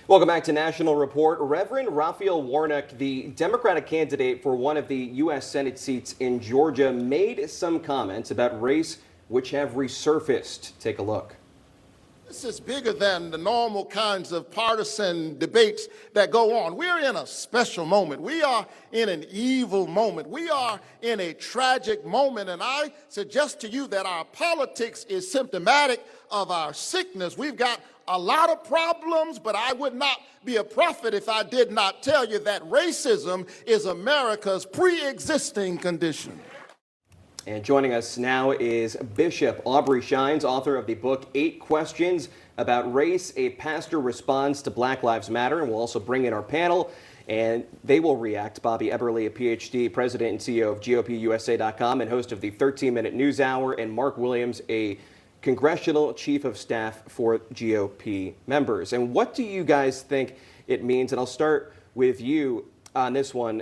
Welcome back to National Report. Reverend Raphael Warnock, the Democratic candidate for one of the U.S. Senate seats in Georgia, made some comments about race which have resurfaced. Take a look. This is bigger than the normal kinds of partisan debates that go on. We're in a special moment. We are in an evil moment. We are in a tragic moment. And I suggest to you that our politics is symptomatic of our sickness. We've got a lot of problems, but I would not be a prophet if I did not tell you that racism is America's pre-existing condition. And joining us now is Bishop Aubrey Shines, author of the book 8 Questions About Race, a Pastor Responds to Black Lives Matter. And we'll also bring in our panel, and they will react. Bobby Eberle, a PhD, president and CEO of GOPUSA.com and host of the 13-Minute News Hour, and Mark Williams, a congressional chief of staff for GOP members. And what do you guys think it means? And I'll start with you on this one,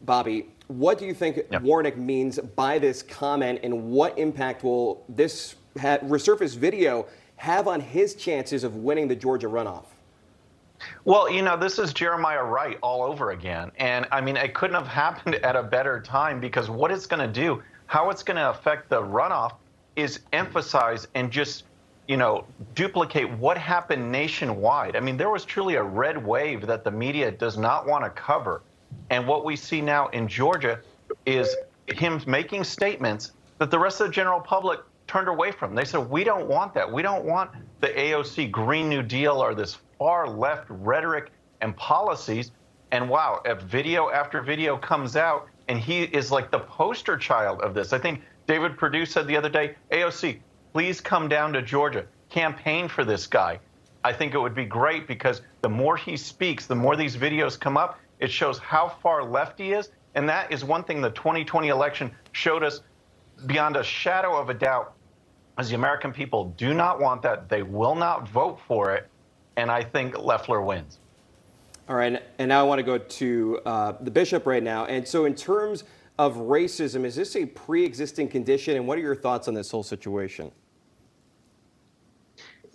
Bobby. What do you think Warnock means by this comment, and what impact will this resurfaced video have on his chances of winning the Georgia runoff? Well, you know, this is Jeremiah Wright all over again. And I mean, it couldn't have happened at a better time, because what it's going to do, how it's going to affect the runoff, is emphasize and just, you know, duplicate what happened nationwide. I mean, there was truly a red wave that the media does not want to cover. And what we see now in Georgia is him making statements that the rest of the general public turned away from. They said, we don't want that. We don't want the AOC Green New Deal or this far left rhetoric and policies. And wow, if video after video comes out, and he is like the poster child of this. I think David Perdue said the other day, AOC, please come down to Georgia, campaign for this guy. I think it would be great, because the more he speaks, the more these videos come up, it shows how far left he is. And that is one thing the 2020 election showed us beyond a shadow of a doubt, as the American people do not want that. They will not vote for it. And I think Loeffler wins. All right. And now I want to go to the bishop right now. And so in terms of racism, is this a pre-existing condition? And what are your thoughts on this whole situation?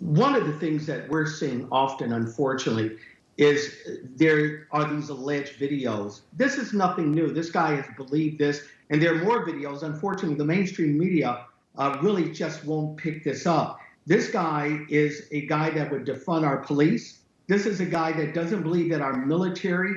One of the things that we're seeing often, unfortunately, is there are these alleged videos. This is nothing new. This guy has believed this, and there are more videos. Unfortunately, the mainstream media really just won't pick this up. This guy is a guy that would defund our police. This is a guy that doesn't believe that our military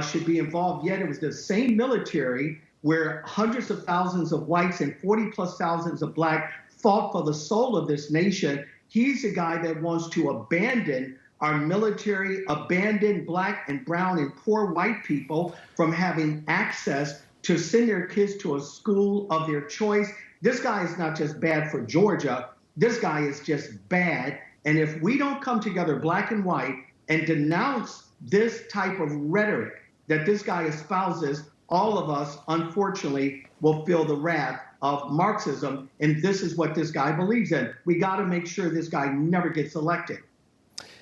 should be involved. Yet it was the same military where hundreds of thousands of whites and 40+ thousands of black fought for the soul of this nation. He's a guy that wants to abandon our military, abandon black and brown and poor white people from having access to send their kids to a school of their choice. This guy is not just bad for Georgia. This guy is just bad. And if we don't come together, black and white, and denounce this type of rhetoric that this guy espouses, all of us, unfortunately, will feel the wrath of Marxism. And this is what this guy believes in. We got to make sure this guy never gets elected.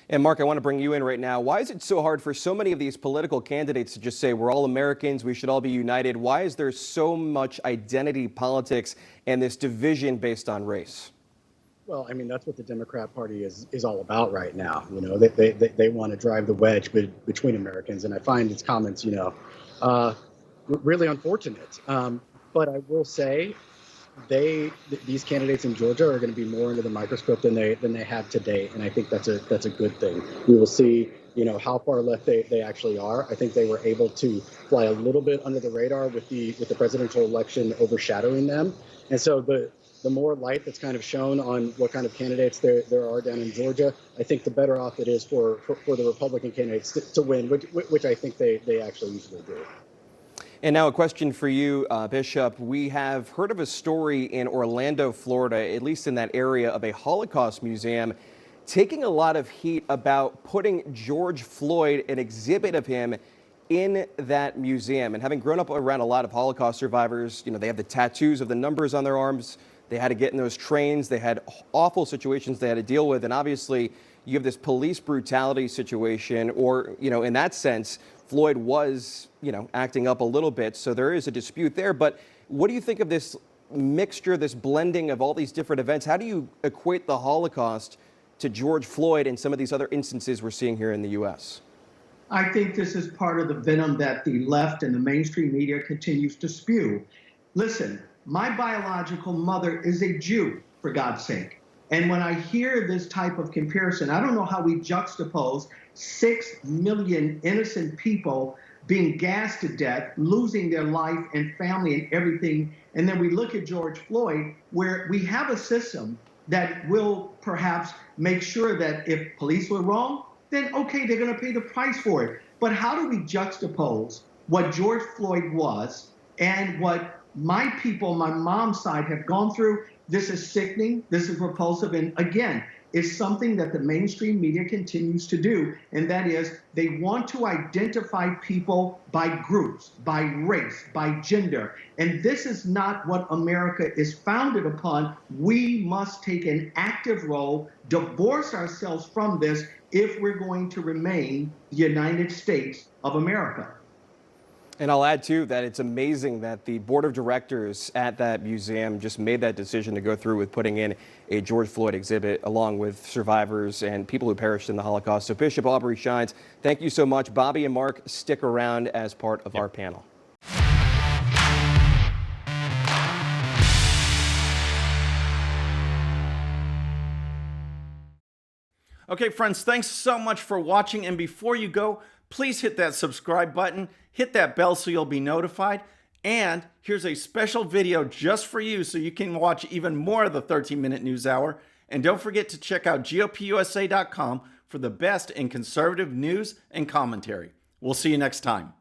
And Mark, I want to bring you in right now. Why is it so hard for so many of these political candidates to just say we're all Americans, we should all be united? Why is there so much identity politics and this division based on race? Well, I mean, that's what the Democrat Party is all about right now. You know, they want to drive the wedge between Americans. And I find his comments, you know, really unfortunate. But I will say these candidates in Georgia are going to be more under the microscope than they have to date, and I think that's a good thing. We will see, you know, how far left they actually are. I think they were able to fly a little bit under the radar with the presidential election overshadowing them, and so the more light that's kind of shown on what kind of candidates there are down in Georgia, I think the better off it is for the Republican candidates to win, which I think they actually usually do. And now a question for you, Bishop. We have heard of a story in Orlando, Florida, at least in that area, of a Holocaust museum taking a lot of heat about putting George Floyd, an exhibit of him, in that museum. And having grown up around a lot of Holocaust survivors, you know, they have the tattoos of the numbers on their arms. They had to get in those trains. They had awful situations they had to deal with. And obviously, you have this police brutality situation, or, you know, in that sense, Floyd was, you know, acting up a little bit. So there is a dispute there. But what do you think of this mixture, this blending of all these different events? How do you equate the Holocaust to George Floyd and some of these other instances we're seeing here in the U.S.? I think this is part of the venom that the left and the mainstream media continues to spew. Listen, my biological mother is a Jew, for God's sake. And when I hear this type of comparison, I don't know how we juxtapose 6 million innocent people being gassed to death, losing their life and family and everything. And then we look at George Floyd, where we have a system that will perhaps make sure that if police were wrong, then okay, they're going to pay the price for it. But how do we juxtapose what George Floyd was and what my people, my mom's side, have gone through? This is sickening. This is repulsive. And again, it's something that the mainstream media continues to do. And that is they want to identify people by groups, by race, by gender. And this is not what America is founded upon. We must take an active role, divorce ourselves from this if we're going to remain the United States of America. And I'll add, too, that it's amazing that the board of directors at that museum just made that decision to go through with putting in a George Floyd exhibit along with survivors and people who perished in the Holocaust. So Bishop Aubrey Shines, thank you so much. Bobby and Mark, stick around as part of our panel. Okay, friends, thanks so much for watching. And before you go, please hit that subscribe button, hit that bell so you'll be notified. And here's a special video just for you so you can watch even more of the 13-minute news hour. And don't forget to check out GOPUSA.com for the best in conservative news and commentary. We'll see you next time.